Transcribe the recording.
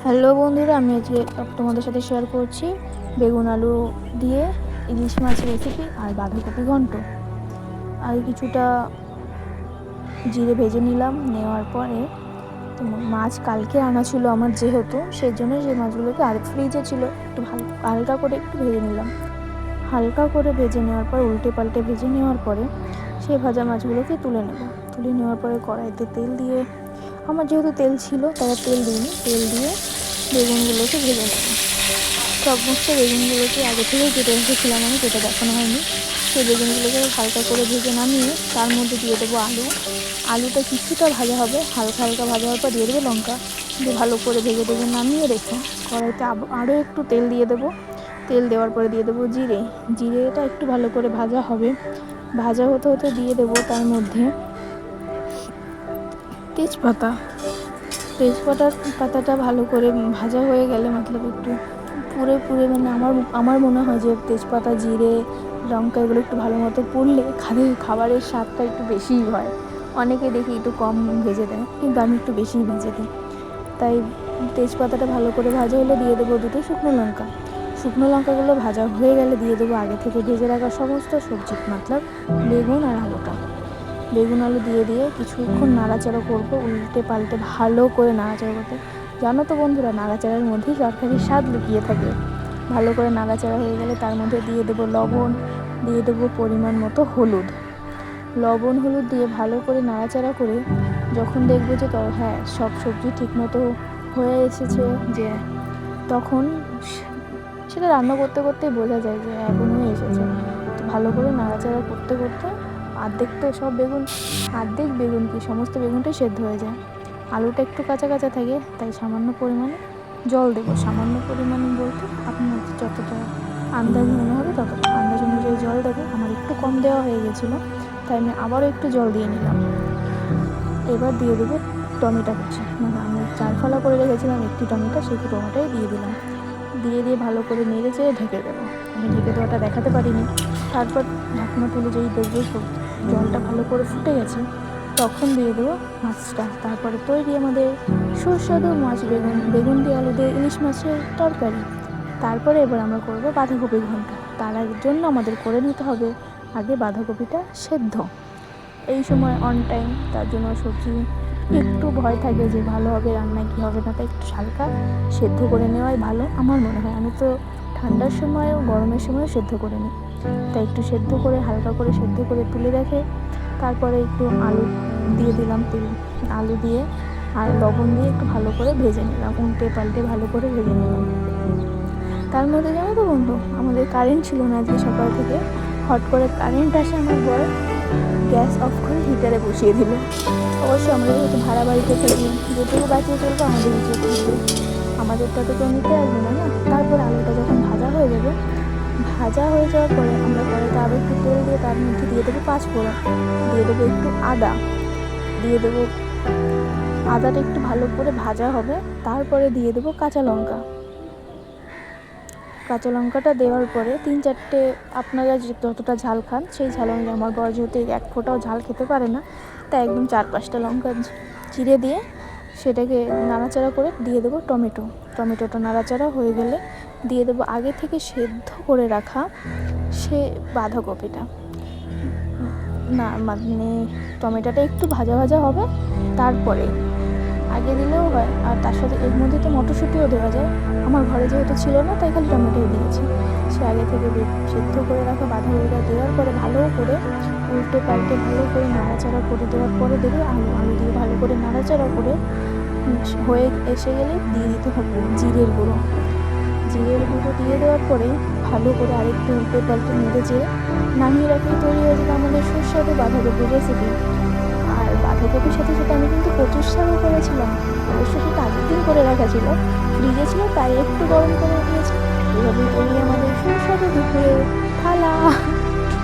Hello বন্ধুরা, আমি আজকে তোমাদের সাথে শেয়ার করছি বেগুন আলু দিয়ে ইলিশ মাছ রেসিপি আর বাঁধাকপি ঘন্ট। আর কিছুটা জিরে ভেজে নিলাম, নেওয়ার পরে তো মাছ কালকে আনা ছিল আমার, যেহেতু সেই জন্য সেই মাছগুলোকে আর ফ্রিজে ছিল, একটু হালকা করে একটু ভেজে নিলাম। হালকা করে ভেজে নেওয়ার পর উল্টে পাল্টে ভেজে নেওয়ার পরে সেই ভাজা মাছগুলোকে তুলে নেওয়ার পরে কড়াইতে তেল দিয়ে, আমার যেহেতু তেল ছিল তাই তেল দিইনি, তেল দিয়ে বেগুনগুলোকে ভেজে নেব। সমস্ত বেগুনগুলোকে আগে থেকেই কেটে রেখেছিলাম, আমি কেটে দেখানো হয়নি। সেই বেগুনগুলোকে হালকা করে ভেজে নামিয়ে তার মধ্যে দিয়ে দেবো আলুটা কিছুটা ভাজা হবে, হালকা হালকা ভাজা হওয়ার পর দিয়ে দেবো লঙ্কা, দিয়ে ভালো করে ভেজে নামিয়ে রেখে কড়াইতে আরও একটু তেল দিয়ে দেবো। তেল দেওয়ার পরে দিয়ে দেবো জিরেটা একটু ভালো করে ভাজা হবে, ভাজা হতে হতে দিয়ে দেবো তার মধ্যে তেজপাতাটা ভালো করে ভাজা হয়ে গেলে, মতলব একটু পুড়ে মানে আমার মনে হয় যে তেজপাতা, জিরে, লঙ্কা এগুলো একটু ভালো মতো পুড়লে খাবারের স্বাদটা একটু বেশিই হয়। অনেকে দেখি একটু কম ভেজে দেয়, কিন্তু আমি একটু বেশিই ভেজে দিই। তাই তেজপাতাটা ভালো করে ভাজা হলে দিয়ে দেবো দুটো শুকনো লঙ্কাগুলো ভাজা হয়ে গেলে দিয়ে দেবো আগে থেকে ভেজে রাখা সমস্ত সবজি, মতলব বেগুন আলু দিয়ে কিছুক্ষণ নাড়াচাড়া করবো, উল্টে পাল্টে ভালো করে নাড়াচাড়া করতে। জানো তো বন্ধুরা, নাড়াচাড়ার মধ্যেই তরকারির স্বাদ লুকিয়ে থাকে। ভালো করে নাড়াচাড়া হয়ে গেলে তার মধ্যে দিয়ে দেবো লবণ, দিয়ে দেবো পরিমাণ মতো লবণ হলুদ দিয়ে ভালো করে নাড়াচাড়া করে যখন দেখবো যে সব সবজি ঠিকমতো হয়ে এসেছে, যে তখন সেটা রান্না করতে করতেই বোঝা যায় যে এখন হয়ে এসেছে। তো ভালো করে নাড়াচাড়া করতে করতে অর্ধেক বেগুন কি সমস্ত বেগুনটাই সেদ্ধ হয়ে যায়। আলুটা একটু কাঁচা কাঁচা থাকে, তাই সামান্য পরিমাণে জল দেবো। সামান্য পরিমাণে বলতে আপনার যতটা আন্দাজ মনে হবে ততটা আন্দাজ অনুযায়ী জল দেবো। আমার একটু কম দেওয়া হয়ে গেছিলো, তাই আমি আবারও একটু জল দিয়ে নিলাম। এবার দিয়ে দেবো টমেটো কুচি, মানে আমি 4 ফালা করে রেখেছিলাম একটি টমেটো, সেই টমেটোই দিয়ে দিলাম। দিয়ে ভালো করে নেড়ে চেড়ে ঢেকে দেবো। আমি ঢেকে দেওয়াটা দেখাতে পারিনি। তারপর ঢাকনা তুলে যেই দেখবো জলটা ভালো করে ফুটে গেছে, তখন দিয়ে দেবো মাছটা। তারপরে তৈরি আমাদের সুস্বাদু বেগুন দিয়ে আলু দিয়ে ইলিশ মাছের তরকারি। তারপরে এবার আমরা করবো বাঁধাকপি ঘন্ট। তার জন্য আমাদের করে নিতে হবে আগে বাঁধাকপিটা সেদ্ধ। এই সময় অন টাইম, তার জন্য সবজি একটু ভয় থাকে যে ভালো হবে রান্না কি হবে না, তাই একটু হালকা সেদ্ধ করে নেওয়াই ভালো আমার মনে হয়। আমি তো ঠান্ডার সময়ও গরমের সময়ও সেদ্ধ করে নিই, তাই একটু সেদ্ধ করে হালকা করে সেদ্ধ করে তুলে রেখে তারপরে একটু আলু দিয়ে দিলাম, আলু দিয়ে আর লবণ দিয়ে একটু ভালো করে ভেজে নিলাম, উল্টে পাল্টে ভালো করে ভেজে নিলাম। তার মধ্যে জানো তো বন্ধু, আমাদের কারেন্ট ছিল না আজকে সকাল থেকে। হট করে কারেন্ট আসে, আমার বর গ্যাস অফ করে হিটারে বসিয়ে দিল। অবশ্যই আমরা যেহেতু ভাড়া বাড়িতে থাকি, যেটুকু বাঁচিয়ে চলবো আমাদের নিচে থাকবে, আমাদেরটা তো কেউ নিতে আসবে না। তারপর আলুটা যখন ভাজা হয়ে যাওয়ার পরে আমরা কড়াইতে আরও একটু তেল দিয়ে তার মধ্যে দিয়ে দেবো 5 ফোড়ন, দিয়ে দেবো একটু আদা, দিয়ে দেবো আদাটা একটু ভালো করে ভাজা হবে। তারপরে দিয়ে দেবো কাঁচা লঙ্কাটা দেওয়ার পরে 3-4টে, আপনারা যতটা ঝাল খান সেই ঝাল অনুযায়ী, আমার বর যেহেতু 1 ফোঁটাও ঝাল খেতে পারে না, তাই একদম 4-5টা লঙ্কা চিড়ে দিয়ে সেটাকে নাড়াচাড়া করে দিয়ে দেবো টমেটোটা নাড়াচাড়া হয়ে গেলে দিয়ে দেবো আগে থেকে সেদ্ধ করে রাখা সে বাঁধাকপিটা। না মানে টমেটোটা একটু ভাজা ভাজা হবে, তারপরে আগে দিলেও হয়, আর তার সাথে এর মধ্যে তো মটরশুঁটিও দেওয়া যায়। আমার ঘরে যেহেতু ছিল না, তাই খালি টমেটোই দিয়েছি। সে আগে থেকে সেদ্ধ করে রাখা বাঁধাকপিটা দেওয়ার পরে ভালো করে উল্টে পাল্টে ভালো করে নাড়াচাড়া করে দেওয়ার পরে দেবে আলু দিয়ে ভালো করে নাড়াচাড়া করে হয়ে এসে গেলে দিয়ে দিতে হবে জিরের গুঁড়ো দিয়ে দেওয়ার পরে ভালো করে আরেকটু উল্টে পাল্টে নেড়ে চেড়ে নামিয়ে রাখলে তৈরি হয়ে যাবে আমাদের সুস্বাদু বাঁধাকপির রেসিপি। আর বাঁধাকপির সাথে আমি কিন্তু কচুর শাকও করেছিলাম, অবশ্য সেটা আগের দিন করে রাখা ছিল, ফ্রিজে ছিল, তাই একটু গরম করে দিয়েছি। এভাবে তৈরি আমাদের সুস্বাদু দুপুরের থালা।